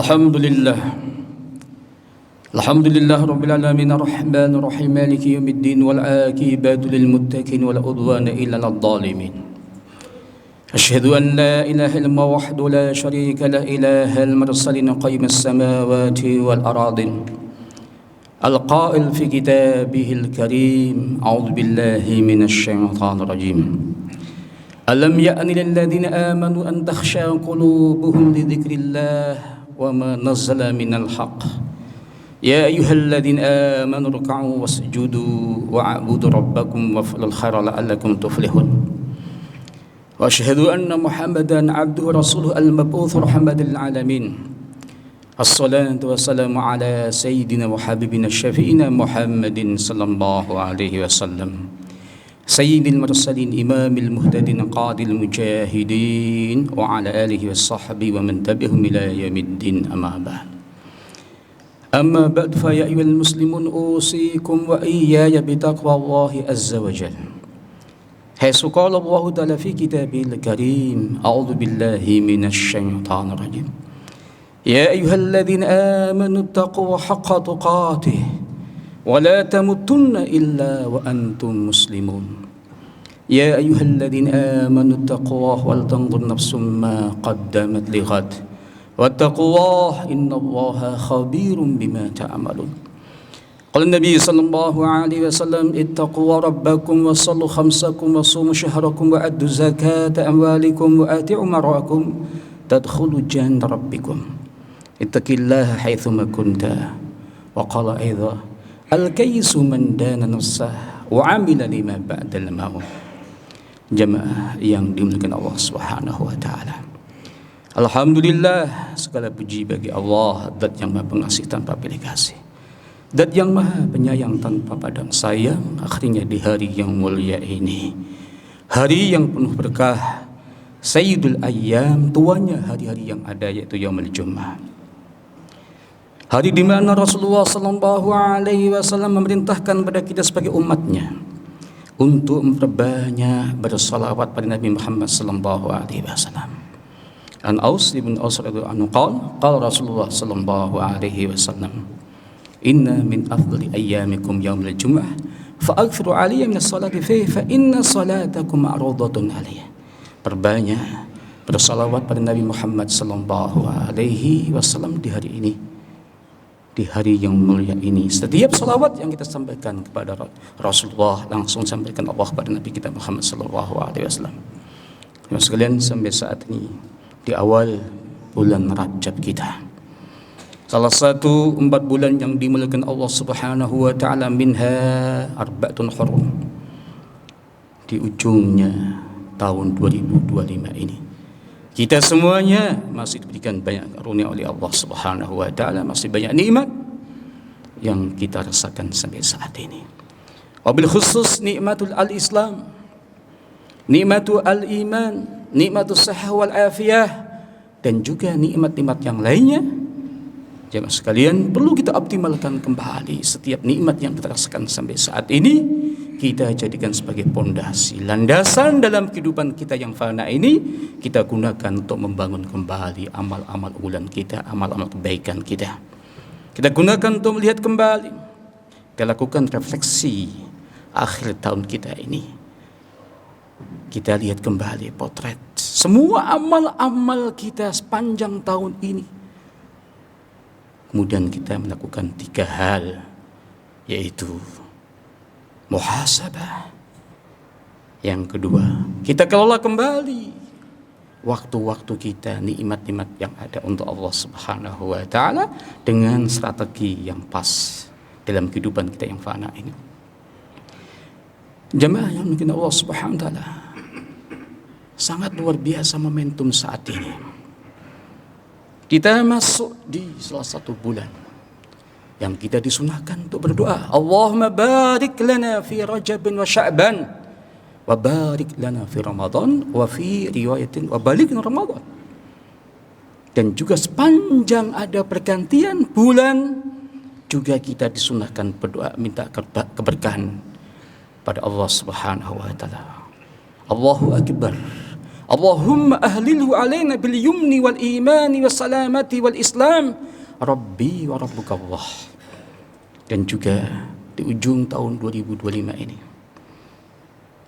Alhamdulillah Rabbil alamin arrahmanir rahim maliki yaumiddin wal aqibatu lil muttaqin wala udwana illa lil zalimin. Asyhadu an la ilaha illallah wahdahu la syarika la ilahal mursalin qayyimas samawati wal aradin. Al-qail fi kitabihil karim. A'udzu billahi minasy syaithanir rajim. Alam ya'ni lil ladzina amanu an takhsha qulubuhum li dzikrillah wa ma nazzala minal haqq. Ya ayyuhalladzina amanu ruk'u wasjudu wa'budu rabbakum waf'alul khaira la'allakum tuflihun. Wa asyhadu anna Muhammadan 'abduhu wa rasuluhu al-mab'uts rahmatan lil alamin. Assalatu wassalamu ala sayyidina wa habibina syafi'ina Muhammadin sallallahu alaihi wasallam. Sayyidil mursalin imamil muhtadin qadil mujahidin wa ala alihi washabbihi wa man tabi'ahum ila yaumiddin amma ba'd. Amma ba'd fa ya ayyuhal muslimun usikum wa iyaya bitaqwallahi azza wa jalla. Haitsu qala Allah ta'ala fi kitabihil karim. A'udzu billahi minasy syaithanir rajim. Ya ayyuhalladzina amanu taqullaha haqqa tuqatih wa la tamutunna illa wa antum muslimun. Ya ayyuhalladzina amanu taqullaha wal tanzur nafsum ma qaddamat lighad wattaqullaha innallaha khabirum bima ta'malun. Qala Nabi sallallahu alaihi wasallam ittaqu rabbakum wa sallu khamsakum wa sumu syahrakum wa addu zakata amwalikum wa ati'u mar'akum tadkhulu jannata rabbikum. Ittaqillaha haitsuma kunta. Wa qala aidha al-kaysu man dana nafsah wa 'amila lima ba'dal maut. Jamaah yang dimuliakan Allah Subhanahu wa taala. Alhamdulillah, segala puji bagi Allah, Zat yang Maha Pengasih tanpa pilih kasih, Zat yang Maha Penyayang tanpa pandang sayang. Akhirnya di hari yang mulia ini, hari yang penuh berkah, Sayyidul Ayyam, tuanya hari-hari yang ada, yaitu Yaumul Jummah. Hari di mana Rasulullah sallallahu alaihi wasallam memerintahkan kepada kita sebagai umatnya untuk memperbanyak bersalawat pada Nabi Muhammad sallallahu alaihi wasallam. An Aus bin Aus radhiyallahu anhu qala Rasulullah sallallahu alaihi wasallam, inna min afdali ayyamikum yaumul jumu'ah fa'akthiru alayya min as-salati fihi fa inna salatakum ma'rudatun alayya. Perbanyak bersalawat pada Nabi Muhammad sallallahu alaihi wasallam di hari ini, di hari yang mulia ini. Setiap salawat yang kita sampaikan kepada Rasulullah langsung sampaikan Allah kepada Nabi kita Muhammad sallallahu alaihi wasallam. Teman sekalian, sampai saat ini di awal bulan Rajab kita, salah satu 4 bulan yang dimuliakan Allah Subhanahu wa taala, minha arba'atun hurum. Di ujungnya tahun 2025 ini, kita semuanya masih diberikan banyak karunia oleh Allah Subhanahu wa taala, masih banyak nikmat yang kita rasakan sampai saat ini. Wabil khusus nikmatul al-Islam, nikmatul al-iman, nikmatul sihah wal afiyah, dan juga nikmat-nikmat yang lainnya. Jemaah sekalian, perlu kita optimalkan kembali setiap nikmat yang kita rasakan sampai saat ini. Kita jadikan sebagai pondasi, landasan dalam kehidupan kita yang fana ini. Kita gunakan untuk membangun kembali amal-amal ulang kita, amal-amal kebaikan kita. Kita gunakan untuk melihat kembali, kita lakukan refleksi akhir tahun kita ini. Kita lihat kembali potret semua amal-amal kita sepanjang tahun ini. Kemudian kita melakukan 3 hal, yaitu muhasabah. Yang kedua, kita kelola kembali waktu-waktu kita, nikmat-nikmat yang ada untuk Allah Subhanahu wa taala dengan strategi yang pas dalam kehidupan kita yang fana ini. Jemaah yang mungkin Allah Subhanahu wa taala, sangat luar biasa momentum saat ini. Kita masuk di salah satu bulan yang kita disunahkan untuk berdoa, Allahumma barik lana fi Rajab wa Sya'ban wa barik lana fi Ramadan wa fi riwayatin wa balighna Ramadan. Dan juga sepanjang ada pergantian bulan juga kita disunahkan berdoa minta keberkahan pada Allah Subhanahu wa taala. Allahu akbar. Allahumma ahlilhu alaina bil yumni wal imani was salamati wal islam. Rabbi wa rabbuka Allah. Dan juga di ujung tahun 2025 ini.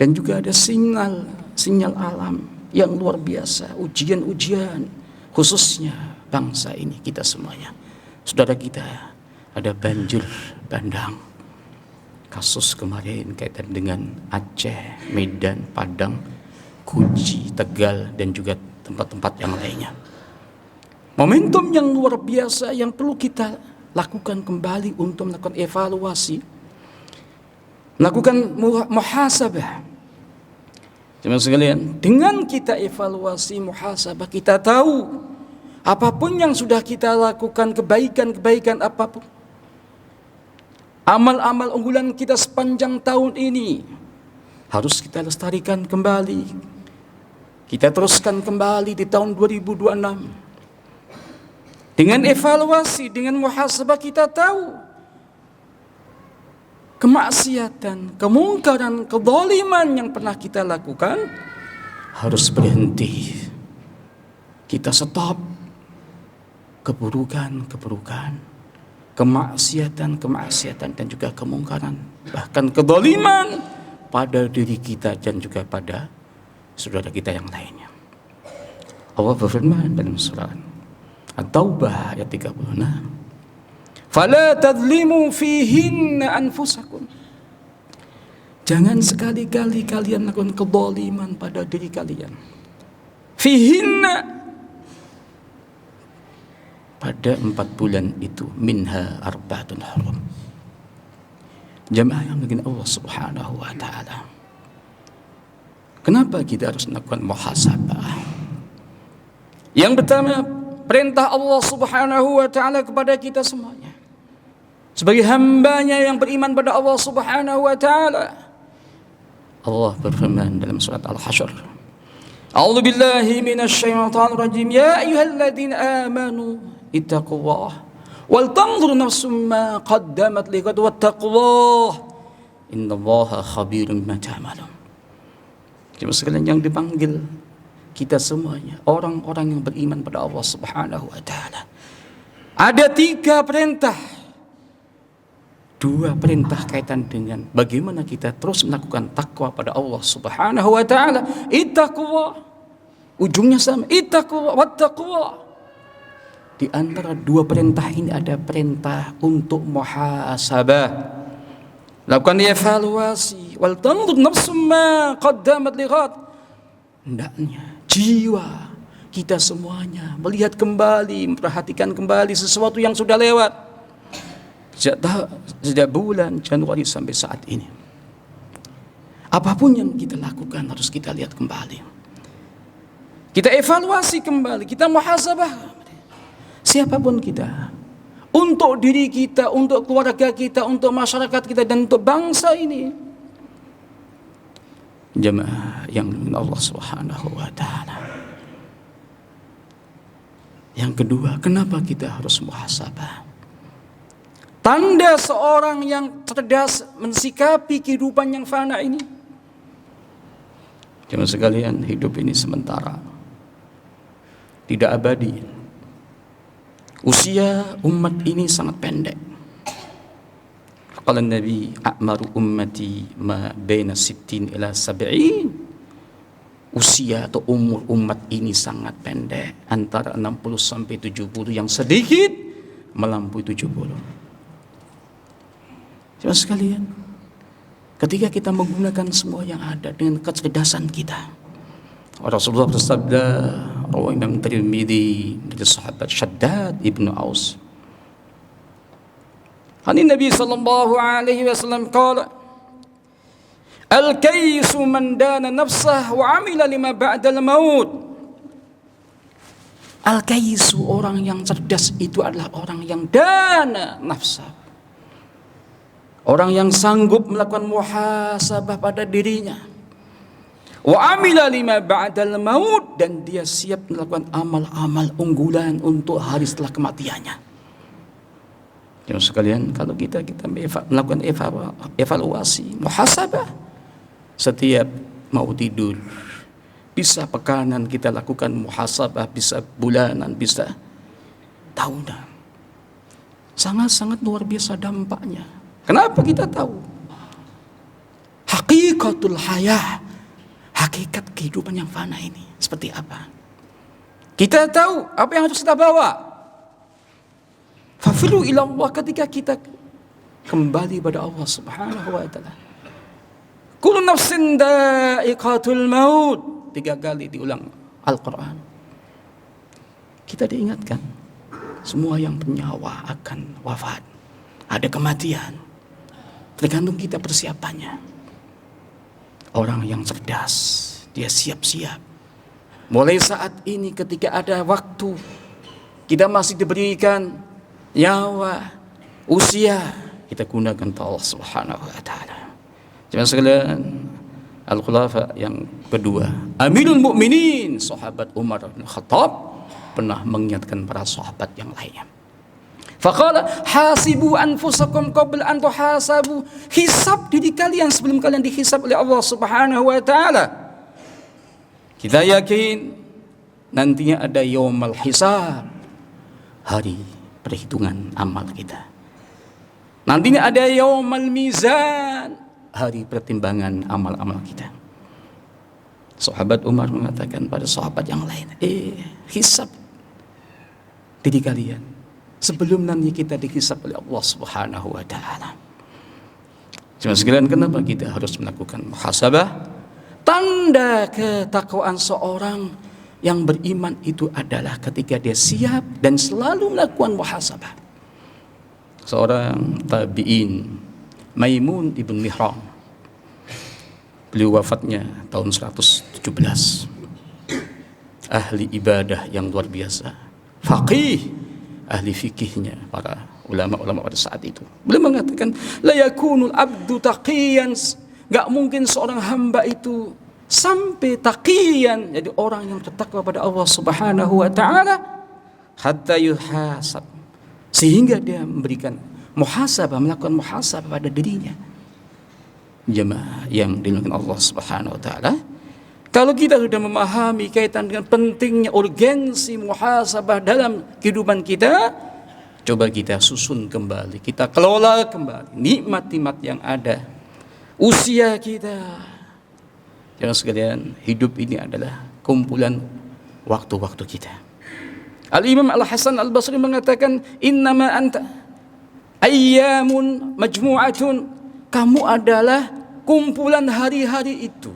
Dan juga ada sinyal alam yang luar biasa, ujian-ujian khususnya bangsa ini, kita semuanya. Saudara kita, ada banjir bandang. Kasus kemarin kaitan dengan Aceh, Medan, Padang, Kuji, Tegal, dan juga tempat-tempat yang lainnya. Momentum yang luar biasa yang perlu kita lakukan kembali untuk melakukan evaluasi, melakukan muhasabah. Jemaah sekalian, dengan kita evaluasi muhasabah, kita tahu apapun yang sudah kita lakukan, kebaikan-kebaikan apapun, amal-amal unggulan kita sepanjang tahun ini harus kita lestarikan kembali. Kita teruskan kembali di tahun 2026. Dengan evaluasi, dengan muhasabah, kita tahu kemaksiatan, kemungkaran, kezaliman yang pernah kita lakukan harus berhenti. Kita stop keburukan, kemaksiatan, dan juga kemungkaran, bahkan kezaliman pada diri kita dan juga pada saudara kita yang lainnya. Allah berfirman dalam surah At-Taubah ayat 36. Fala tadlimu fihinna anfusakum. Jangan sekali-kali kalian melakukan kezaliman pada diri kalian. Fihinna, pada 4 bulan itu, minha arba'atun hurum. Jamaah yang begini Allah Subhanahu wa taala. Kenapa kita harus melakukan muhasabah? Yang pertama, perintah Allah Subhanahu wa taala kepada kita semuanya sebagai hambanya yang beriman pada Allah Subhanahu wa taala. Allah berfirman dalam surat Al-Hasyr, A'udzu billahi minasyaitonir rajim, ya ayyuhalladzina amanu ittaqullah wal tanzur nafsum ma qaddamat lighad wattaqullah innallaha khabirum bima ta'malun. Jemaah sekalian yang dipanggil kita semuanya, orang-orang yang beriman pada Allah Subhanahu wa taala. Ada 3 perintah. 2 perintah kaitan dengan bagaimana kita terus melakukan takwa pada Allah Subhanahu wa taala. Ittaqwa, ujungnya sama, ittaqwa wattaqwa. Di antara 2 perintah ini ada perintah untuk muhasabah, lakukan evaluasi. Wal tanzur nafsum ma qaddamat lighad. Hendaknya jiwa kita semuanya melihat kembali, memperhatikan kembali sesuatu yang sudah lewat sejak bulan Januari sampai saat ini. Apapun yang kita lakukan harus kita lihat kembali, kita evaluasi kembali, kita muhasabah. Siapapun kita, untuk diri kita, untuk keluarga kita, untuk masyarakat kita, dan untuk bangsa ini. Jemaah yang Allah Subhanahu wa taala. Yang kedua, kenapa kita harus muhasabah? Tanda seorang yang cerdas mensikapi kehidupan yang fana ini. Jemaah sekalian, hidup ini sementara, tidak abadi. Usia umat ini sangat pendek. Qala Nabi, a'maru ummati ma baina 60 ila 70. Usia atau umur umat ini sangat pendek, antara 60 sampai 70, yang sedikit melampaui 70. Jemaah sekalian, ketika kita menggunakan semua yang ada dengan kecerdasan kita, Rasulullah bersabda, rawi Imam Tirmidzi dari sahabat Shaddad ibnu Aus, Nabi sallallahu alaihi wasallam qala, al-kaysu man dana nafsah wa amila lima ba'dal maut. Al-kaysu, orang yang cerdas itu adalah orang yang dana nafsah, orang yang sanggup melakukan muhasabah pada dirinya. Wa amila lima ba'dal maut, dan dia siap melakukan amal-amal unggulan untuk hari setelah kematiannya. Jemaah sekalian, kalau kita melakukan evaluasi, muhasabah, setiap mau tidur, Bisa pekanan kita lakukan muhasabah, bisa bulanan, bisa tahunan. Sangat-sangat luar biasa dampaknya. Kenapa kita tahu? Hakikatul hayah, hakikat kehidupan yang fana ini seperti apa. Kita tahu apa yang harus kita bawa. Fafiru ila Allah, ketika kita kembali pada Allah Subhanahu wa taala. Kullu nafsin dha'iqatul maut. 3 kali diulang Al-Quran. Kita diingatkan, semua yang bernyawa akan wafat. Ada kematian. Tergantung kita persiapannya. Orang yang cerdas, dia siap-siap. Mulai saat ini ketika ada waktu, kita masih diberikan nyawa, usia, kita gunakan untuk Allah Subhanahu wa taala. Jemaah sekalian, Al-Khulafa yang kedua, Amirul Mukminin, sahabat Umar bin Khattab, pernah mengingatkan para sahabat yang lainnya. Faqala hasibu anfusakum qabla an tuhasabu. Hisab diri kalian sebelum kalian dihisab oleh Allah Subhanahu wa taala. Kita yakin nantinya ada yaumul hisab, hari perhitungan amal kita. Nantinya ada yaumul mizan, hari pertimbangan amal-amal kita. Sahabat Umar mengatakan pada sahabat yang lain, hisab diri kalian sebelum nanti kita dihisab oleh Allah Subhanahu wa taala. Cuma sekalian, kenapa kita harus melakukan muhasabah? Tanda ketakwaan seorang yang beriman itu adalah ketika dia siap dan selalu melakukan muhasabah. Seorang tabi'in, Maimun ibn Mihran, beliau wafatnya tahun 117. Ahli ibadah yang luar biasa, faqih, ahli fikihnya para ulama-ulama pada saat itu. Beliau mengatakan, la yakunul abdu taqiyan, gak mungkin seorang hamba itu sampai taqiyan, jadi orang yang bertakwa pada Allah Subhanahu wa taala, hatta yuhasab, sehingga dia memberikan muhasabah, melakukan muhasabah pada dirinya. Jemaah yang dimuliakan Allah Subhanahu wa taala, kalau kita sudah memahami kaitan dengan pentingnya urgensi muhasabah dalam kehidupan kita, coba kita susun kembali, kita kelola kembali nikmat-nikmat yang ada. Usia kita, jangan sekalian, hidup ini adalah kumpulan waktu-waktu kita. Al-Imam Al-Hasan Al-Basri mengatakan, innama anta ayyamun majmu'atun, kamu adalah kumpulan hari-hari itu.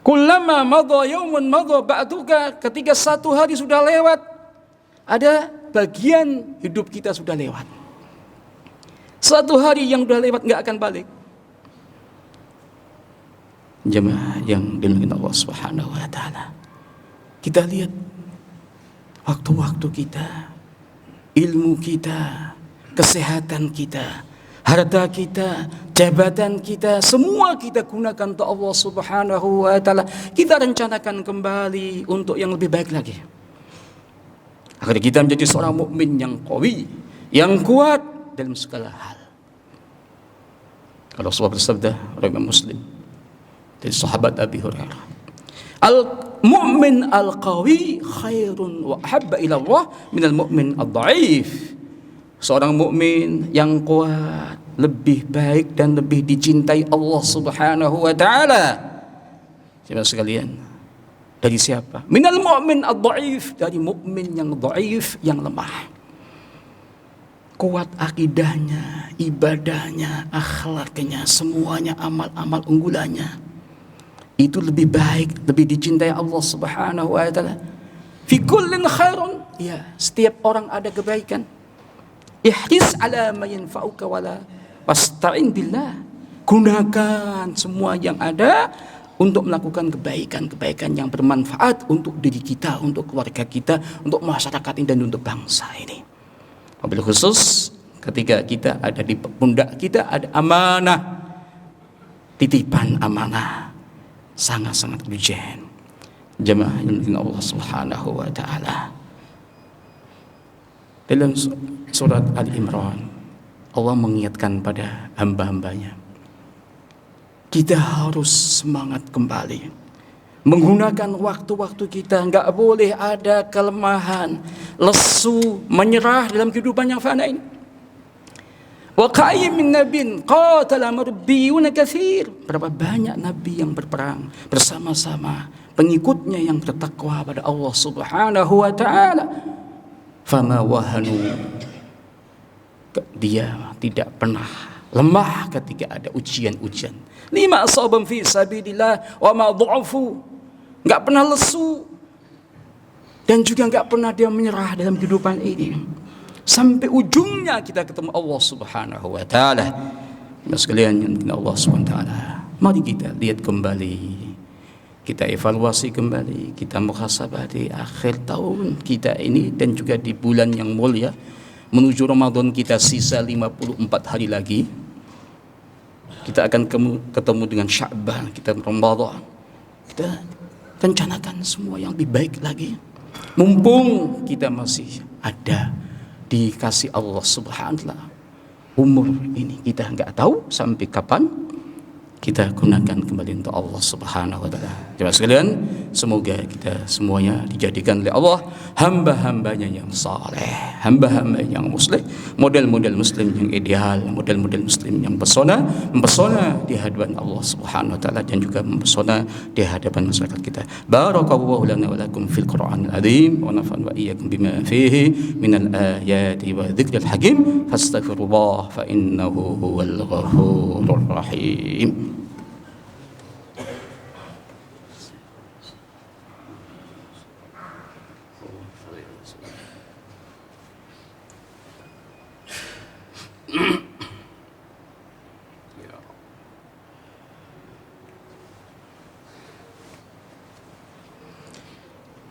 Kullama madha yaumun madha ba'duka, ketika satu hari sudah lewat, ada bagian hidup kita sudah lewat. Satu hari yang sudah lewat enggak akan balik. Jemaah yang dimuliakan Allah Subhanahu wa taala, kita lihat waktu-waktu kita, ilmu kita, kesehatan kita, harta kita, jabatan kita, semua kita gunakan untuk Allah Subhanahu wa taala. Kita rencanakan kembali untuk yang lebih baik lagi, agar kita menjadi seorang mukmin yang qawi, yang kuat dalam segala hal. Kalau Rasulullah bersabda, riwayat Muslim dari sahabat Abi Hurairah, al-mu'min al-qawi khairun wa ahabba ila Allah minal mu'min ad-dha'if. Seorang mukmin yang kuat lebih baik dan lebih dicintai Allah Subhanahu wa taala. Saudara sekalian, dari siapa? Minal mu'min ad-dha'if, dari mukmin yang dhaif, yang lemah. Kuat akidahnya, ibadahnya, akhlaknya, semuanya amal-amal unggulannya itu lebih baik, lebih dicintai Allah Subhanahu wa taala. Fi kullin khairun, ya, setiap orang ada kebaikan. Ihris ala ma yanfa'uka wala wasta'in billah. Gunakan semua yang ada untuk melakukan kebaikan-kebaikan yang bermanfaat untuk diri kita, untuk keluarga kita, untuk masyarakat ini, dan untuk bangsa ini. Wabil khusus ketika kita ada di pundak kita ada amanah, titipan amanah, sangat-sangat urgent. Jemaah yang Allah Subhanahu wa taala, dalam surat Al-Imran, Allah mengingatkan pada hamba-hambanya, kita harus semangat kembali menggunakan waktu-waktu kita. Enggak boleh ada kelemahan, lesu, menyerah dalam kehidupan yang fana ini. Wa qayyim min nabiyyin qatala marabbiyuna katsir. Berapa banyak nabi yang berperang bersama-sama pengikutnya yang bertakwa pada Allah Subhanahu wa taala. Fama wahanu, dia tidak pernah lemah ketika ada ujian-ujian. Lima asabam fi sabilillah wa ma dhu'afu. Enggak pernah lesu dan juga enggak pernah dia menyerah dalam kehidupan ini. Sampai ujungnya kita ketemu Allah Subhanahu wa taala. Mas sekalian yang Allah Subhanahu wa taala, mari kita lihat kembali, kita evaluasi kembali, kita muhasabah di akhir tahun kita ini dan juga di bulan yang mulia menuju Ramadan kita sisa 54 hari lagi. Kita akan ketemu dengan Sya'ban, kita Ramadan. Kita rencanakan semua yang lebih baik lagi. Mumpung kita masih ada dikasih Allah Subhanahu wa taala umur ini, kita enggak tahu sampai kapan kita gunakan kembali untuk Allah Subhanahu wa taala. Jemaah sekalian, semoga kita semuanya dijadikan oleh Allah hamba-hambanya yang saleh, hamba-hamba yang muslim, model-model muslim yang ideal, model-model muslim yang mempesona di hadapan Allah Subhanahu wa taala dan juga mempesona di hadapan masyarakat kita. Barakallahu lana wa lakum fil Qur'anil azim wa nafa'ana wa iyyakum bima fihi minal ayati wa dzikril hakim fastaghfirullah fa innahu huwal ghafurur rahim.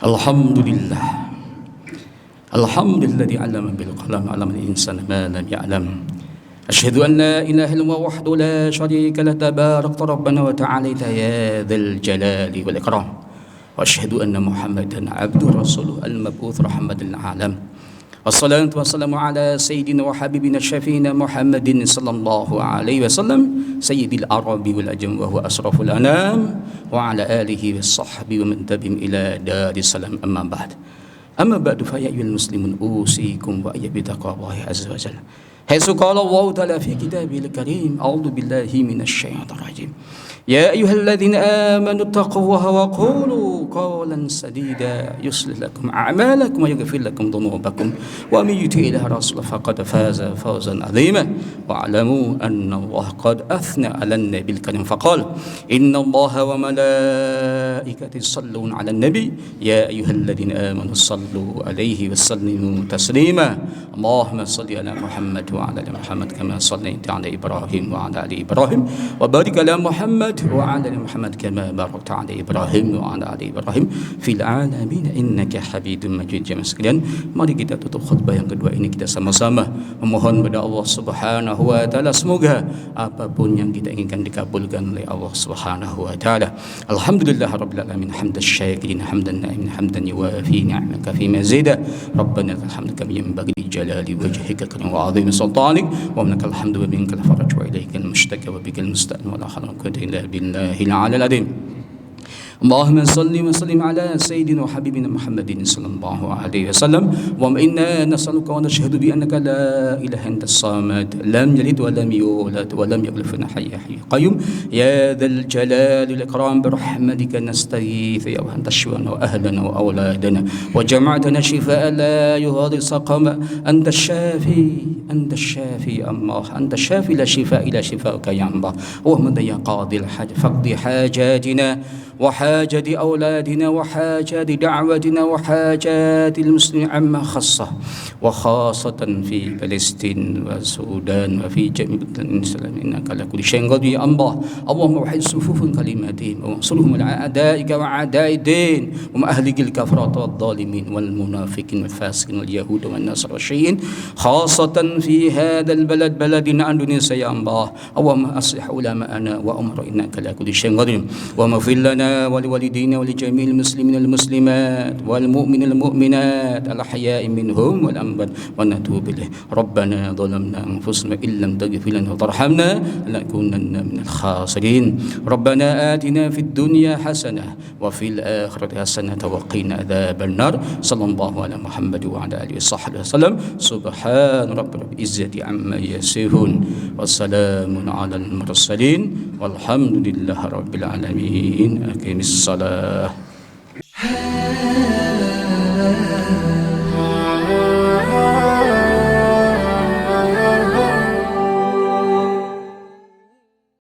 Alhamdulillah. Alhamdulilladzi 'allama bil qalam 'allama al-insana ma lam ya'lam. Asyhadu an la ilaha illallah wahdahu la syarika lahu tabarakta rabbana wa ta'alaita ya dzal jalali wal ikram. Wa asyhadu anna Muhammadan 'abduhu rasuluhu al-mab'uts rahmatan lil 'alamin. Wassalatu wassalamu ala sayyidina wa habibina syafiina Muhammadin sallallahu alaihi wasallam sayyidil arabi wal ajam wa huwa asraful anam wa ala alihi wa sahbihi wa man tabi'ahum ila daris salam amma ba'd. Amma ba'du fa ya ayyuhal muslimun usikum wa iyyakum bitaqwallahi azza wa jalla. Haitsu qala Allah ta'ala fi kitabil karim a'udzu billahi minasy syaithanir rajim. يا أيها الذين آمنوا اتقوا الله وقولوا قولا سديدا يصلح لكم أعمالكم ويغفر لكم ذنوبكم ومن يطع الله ورسوله فقد فاز فوزا عظيما واعلموا أن الله قد أثنى على النبي الكريم فقال إن الله وملائكته يصلون على النبي يا أيها الذين آمنوا صلوا عليه وسلموا تسليما اللهم صل على محمد وعلى آل محمد كما صليت على إبراهيم وعلى آل إبراهيم وبارك على محمد وعلى آل محمد كما باركت على إبراهيم وعلى آل إبراهيم في العالمين إنك حميد مجيد. Jemaah sekalian, mari kita tutup khutbah yang kedua ini kita sama-sama memohon pada Allah Subhanahu wa taala semoga apapun yang kita inginkan dikabulkan oleh Allah Subhanahu wa taala. Alhamdulillahirabbil alamin hamdan syakirin hamdan na'imin hamdan yuwafi ni'maka fi mazida rabbana lakal hamdu kama yanbaghi li jalali wajhika wa 'azimi sultanik wa lakal hamdu wa minkal faraj wa ilaykal mushtaka wa bikal musta'an wa la hawla wa la quwwata illa billahil 'aliyyil 'azim. اللهم صل وسلم على سيدنا وحبيبنا محمد صلى الله عليه وسلم وإنا نسألك ونشهد بأنك لا إله إلا الصمد لم يلد ولم يولد ولم يكن له حي قيوم يا ذا الجلال والإكرام برحمتك نستغيث يا أنت الشفاء وأهلنا وأولادنا وجمعتنا شفاء لا يغادر سقما أنت الشافي الله أنت الشافي لا شفاء إلا شفاءك يا الله اللهم يا قاضي الحاج فاقضي حاجاتنا وحاجة أولادنا وحاجات دعوتنا وحاجات المسلمين عما خاصة وخاصة في فلسطين والسودان وفي جميع الإسلام إنك على كل شيء قدير يا الله اللهم وحد صفوف كلماتهم وانصرهم على أعدائك وأعداء الدين وأهلك الكفرة والظالمين والمنافقين والفاسقين واليهود والنصارى والشيعين خاصة في هذا البلد بلدنا أندونيسيا يا الله اللهم أصلح علماءنا وأمر إنك على كل شيء قدير واغفر لنا لنا ولوالدينا ولجميع المسلمين والمسلمات والمؤمنين والمؤمنات الأحياء منهم والأموات ونتوب إليه. ربنا ظلمنا أنفسنا إن لم تغفر لنا وترحمنا لنكونن من الخاسرين. ربنا آتنا في الدنيا حسنة وفي الآخرة حسنة وقنا عذاب النار. صلى الله على محمد وعلى آله وصحبه وسلم. سبحان رب العزة عما يصفون والسلام على المرسلين والحمد لله رب العالمين. أقم الصلاة.